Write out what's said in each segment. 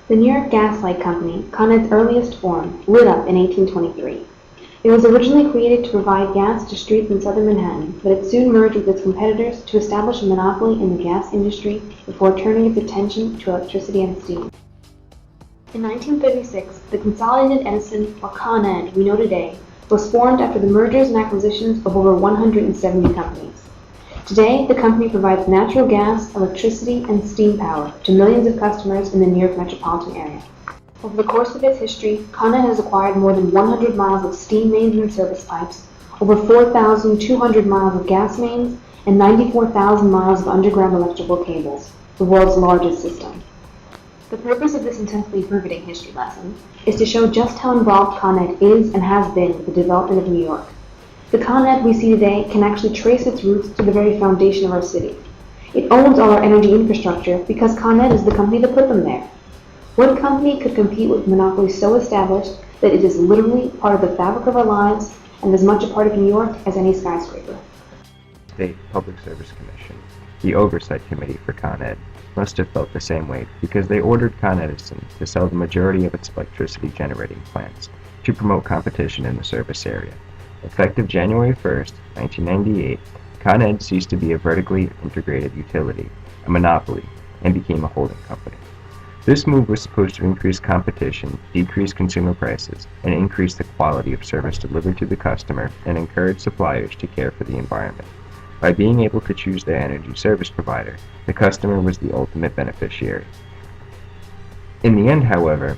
The New York Gas Light Company, Con Ed's earliest form, lit up in 1823. It was originally created to provide gas to streets in southern Manhattan, but it soon merged with its competitors to establish a monopoly in the gas industry before turning its attention to electricity and steam. In 1936, the Consolidated Edison, or Con Ed, we know today, was formed after the mergers and acquisitions of over 170 companies. Today, the company provides natural gas, electricity, and steam power to millions of customers in the New York metropolitan area. Over the course of its history, Con Ed has acquired more than 100 miles of steam mains and service pipes, over 4,200 miles of gas mains, and 94,000 miles of underground electrical cables, the world's largest system. The purpose of this intensely riveting history lesson is to show just how involved Con Ed is and has been with the development of New York. The Con Ed we see today can actually trace its roots to the very foundation of our city. It owns all our energy infrastructure because Con Ed is the company that put them there. What company could compete with monopolies so established that it is literally part of the fabric of our lives and as much a part of New York as any skyscraper? State Public Service Commission, the oversight committee for Con Ed, must have felt the same way because they ordered Con Edison to sell the majority of its electricity generating plants to promote competition in the service area. Effective January 1st, 1998, Con Ed ceased to be a vertically integrated utility, a monopoly, and became a holding company. This move was supposed to increase competition, decrease consumer prices, and increase the quality of service delivered to the customer and encourage suppliers to care for the environment. By being able to choose their energy service provider, the customer was the ultimate beneficiary. In the end, however,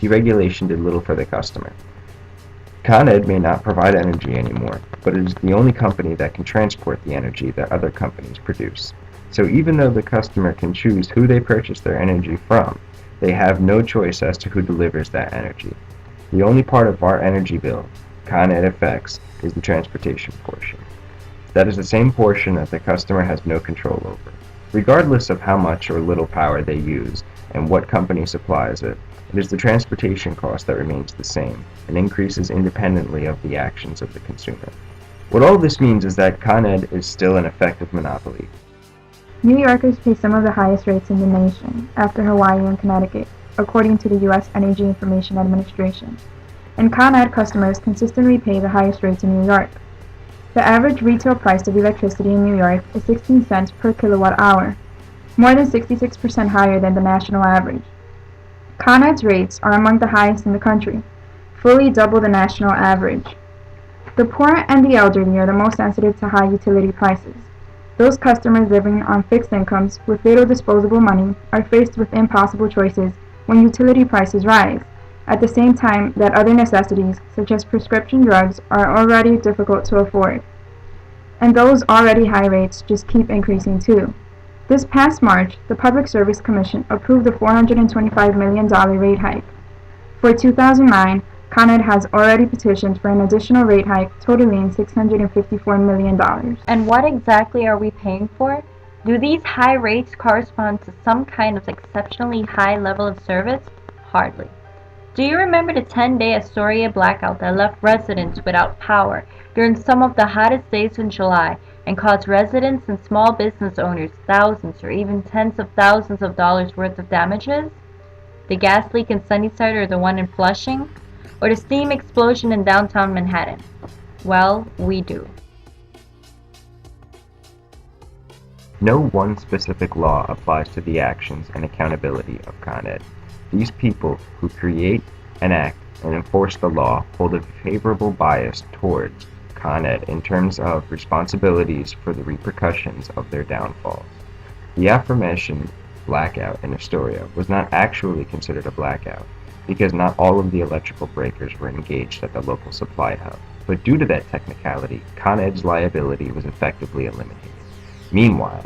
deregulation did little for the customer. Con Ed may not provide energy anymore, but it is the only company that can transport the energy that other companies produce. So even though the customer can choose who they purchase their energy from, they have no choice as to who delivers that energy. The only part of our energy bill Con Ed affects is the transportation portion. That is the same portion that the customer has no control over. Regardless of how much or little power they use and what company supplies it, it is the transportation cost that remains the same and increases independently of the actions of the consumer. What all this means is that Con Ed is still an effective monopoly. New Yorkers pay some of the highest rates in the nation, after Hawaii and Connecticut, according to the U.S. Energy Information Administration. And Con Ed customers consistently pay the highest rates in New York. The average retail price of electricity in New York is 16 cents per kilowatt hour, more than 66% higher than the national average. Con Ed's rates are among the highest in the country, fully double the national average. The poor and the elderly are the most sensitive to high utility prices. Those customers living on fixed incomes with little disposable money are faced with impossible choices when utility prices rise, at the same time that other necessities, such as prescription drugs, are already difficult to afford. And those already high rates just keep increasing too. This past March, the Public Service Commission approved a $425 million rate hike. For 2009, Con Ed has already petitioned for an additional rate hike totaling $654 million. And what exactly are we paying for? Do these high rates correspond to some kind of exceptionally high level of service? Hardly. Do you remember the 10-day Astoria blackout that left residents without power during some of the hottest days in July and caused residents and small business owners thousands or even tens of thousands of dollars worth of damages? The gas leak in Sunnyside or the one in Flushing? Or the steam explosion in downtown Manhattan? Well, we do. No one specific law applies to the actions and accountability of Con Ed. These people who create, enact, and enforce the law hold a favorable bias towards Con Ed in terms of responsibilities for the repercussions of their downfalls. The aforementioned blackout in Astoria was not actually considered a blackout because not all of the electrical breakers were engaged at the local supply hub, but due to that technicality, Con Ed's liability was effectively eliminated. Meanwhile,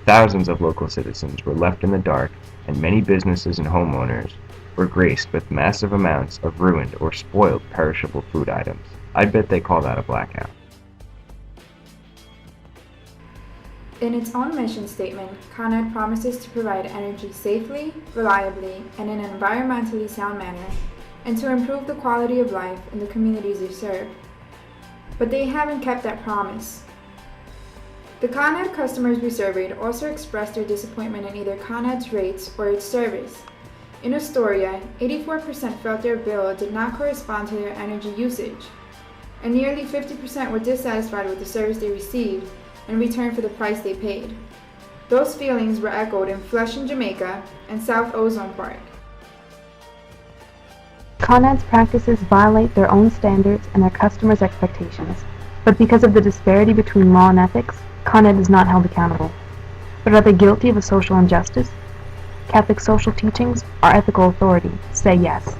thousands of local citizens were left in the dark, and many businesses and homeowners were graced with massive amounts of ruined or spoiled perishable food items. I bet they call that a blackout. In its own mission statement, Con Ed promises to provide energy safely, reliably, and in an environmentally sound manner, and to improve the quality of life in the communities they serve. But they haven't kept that promise. The Con Ed customers we surveyed also expressed their disappointment in either Con Ed's rates or its service. In Astoria, 84% felt their bill did not correspond to their energy usage, and nearly 50% were dissatisfied with the service they received in return for the price they paid. Those feelings were echoed in Flushing, Jamaica, and South Ozone Park. Con Ed's practices violate their own standards and their customers' expectations, but because of the disparity between law and ethics, Con Ed is not held accountable. But are they guilty of a social injustice? Catholic social teachings, our ethical authority, say yes.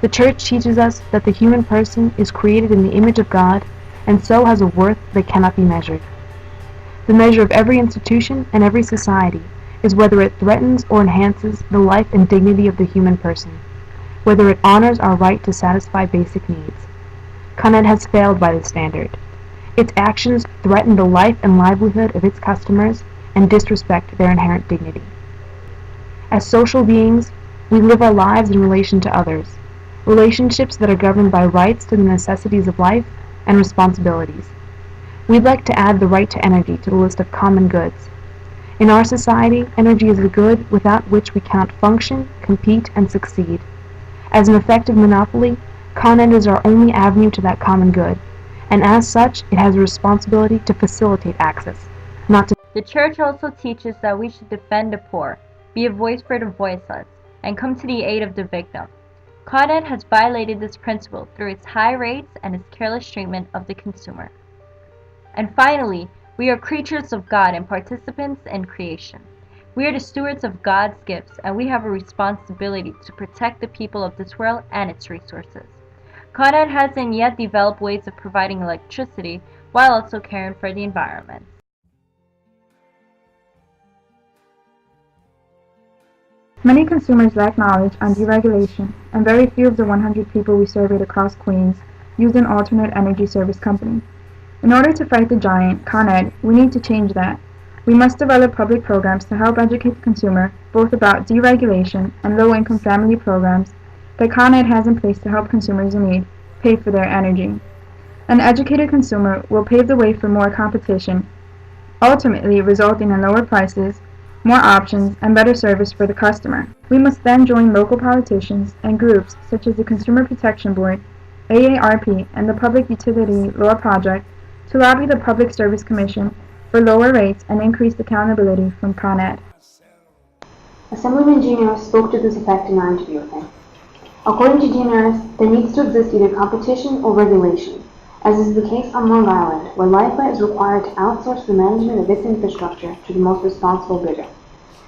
The Church teaches us that the human person is created in the image of God and so has a worth that cannot be measured. The measure of every institution and every society is whether it threatens or enhances the life and dignity of the human person, whether it honors our right to satisfy basic needs. Con Ed has failed by this standard. Its actions threaten the life and livelihood of its customers and disrespect their inherent dignity. As social beings, we live our lives in relation to others, relationships that are governed by rights to the necessities of life and responsibilities. We'd like to add the right to energy to the list of common goods. In our society, energy is a good without which we cannot function, compete, and succeed. As an effective monopoly, Con Ed is our only avenue to that common good, and as such, it has a responsibility to facilitate access, not to. The Church also teaches that we should defend the poor, be a voice for the voiceless, and come to the aid of the victim. Con Ed has violated this principle through its high rates and its careless treatment of the consumer. And finally, we are creatures of God and participants in creation. We are the stewards of God's gifts, and we have a responsibility to protect the people of this world and its resources. Con Ed hasn't yet developed ways of providing electricity while also caring for the environment. Many consumers lack knowledge on deregulation, and very few of the 100 people we surveyed across Queens used an alternate energy service company. In order to fight the giant, Con Ed, we need to change that. We must develop public programs to help educate the consumer both about deregulation and low-income family programs that Con Ed has in place to help consumers in need pay for their energy. An educated consumer will pave the way for more competition, ultimately resulting in lower prices, more options, and better service for the customer. We must then join local politicians and groups such as the Consumer Protection Board, AARP, and the Public Utility Law Project to lobby the Public Service Commission for lower rates and increased accountability from Con Ed. Assemblyman Gianaris spoke to this effect in our interview with him. According to Gianaris, there needs to exist either competition or regulation, as is the case on Long Island, where LIPA is required to outsource the management of its infrastructure to the most responsible bidder.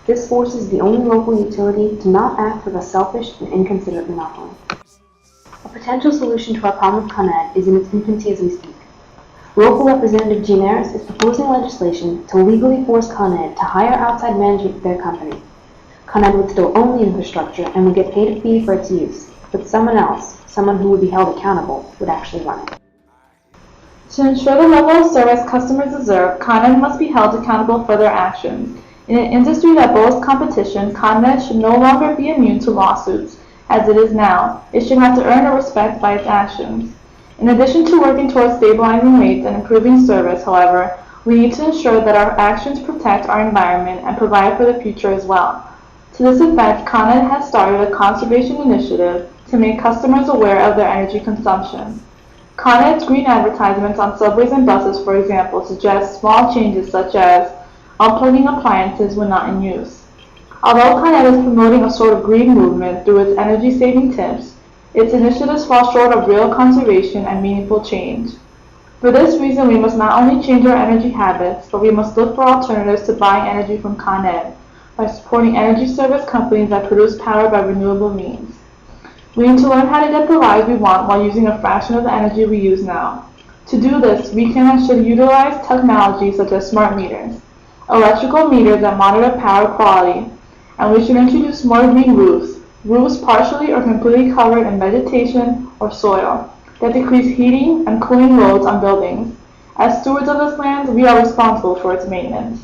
This forces the only local utility to not act with a selfish and inconsiderate monopoly. A potential solution to our problem with Con Ed is in its infancy as we speak. Local Representative Gianaris is proposing legislation to legally force Con Ed to hire outside management for their company. Con Ed would still own the infrastructure and would get paid a fee for its use, but someone else, someone who would be held accountable, would actually run it. To ensure the level of service customers deserve, Con Ed must be held accountable for their actions. In an industry that boasts competition, Con Ed should no longer be immune to lawsuits, as it is now. It should have to earn a respect by its actions. In addition to working towards stabilizing rates and improving service, however, we need to ensure that our actions protect our environment and provide for the future as well. To this effect, Con Ed has started a conservation initiative to make customers aware of their energy consumption. Con Ed's green advertisements on subways and buses, for example, suggest small changes such as unplugging appliances when not in use. Although Con Ed is promoting a sort of green movement through its energy-saving tips, its initiatives fall short of real conservation and meaningful change. For this reason, we must not only change our energy habits, but we must look for alternatives to buying energy from Con Ed by supporting energy service companies that produce power by renewable means. We need to learn how to get the lives we want while using a fraction of the energy we use now. To do this, we can and should utilize technology such as smart meters, electrical meters that monitor power quality, and we should introduce more green roofs partially or completely covered in vegetation or soil, that decrease heating and cooling loads on buildings. As stewards of this land, we are responsible for its maintenance.